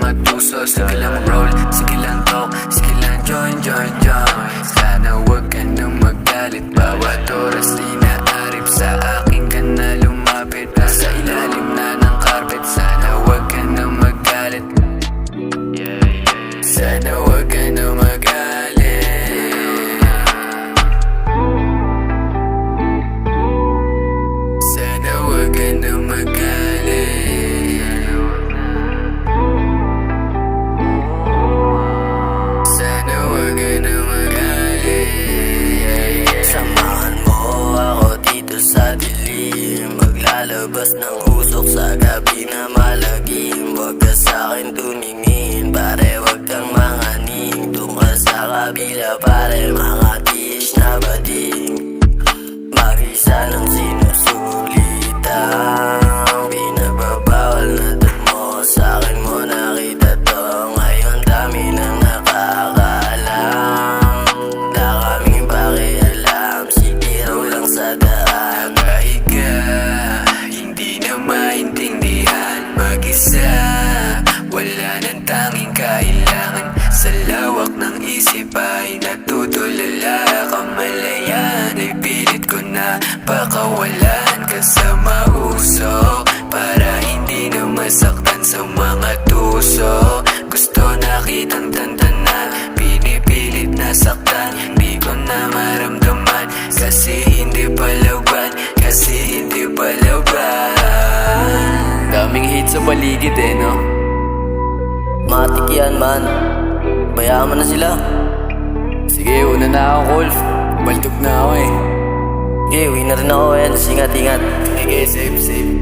mga tuso. Sige lang roll, sige lang talk, sige lang join. Sana wag ka nang magalit, bawat oras di naarip sa akin ka na lumapit. Nasa ilalim na ng carpet, sana wag ka nang magalit. Sana wag ka nang magalit. Sana wag ka nang magalit. Sana wag ka nang magalit. Samahan mo ako dito sa dilim, maglalabas ng usok sa gabi na malagim. Huwag ka sa'kin tumingin, pare huwag kang manganing. Tungkol sa kabila pare, mga tiis na bading. Mag-isa ng sinusulitan, pinagbabawal na dun mo. Sa'kin mo nakita to, ngayon dami nang nakakaalam. Na kaming pakialam, sigiraw lang sa daan. Kahit ka hindi na maintindihan, mag-isa wala nang tanging kailangan. Sa lawak ng isip ay natutulala. Kamalayan ay pilit ko na pakawalan ka sa mausok, para hindi na masaktan sa mga tuso. Gusto na kitang tantanan, pinipilit na saktan. Hindi ko na maramdaman, kasi hindi palaban, kasi hindi palaban. Daming hate sa paligid no? Matik yan man, bayaan mo na sila. Sige, una na ako, Wolf. Baltog na ako Okay, uwi na rin ako yan. Ingat. Sige, safe.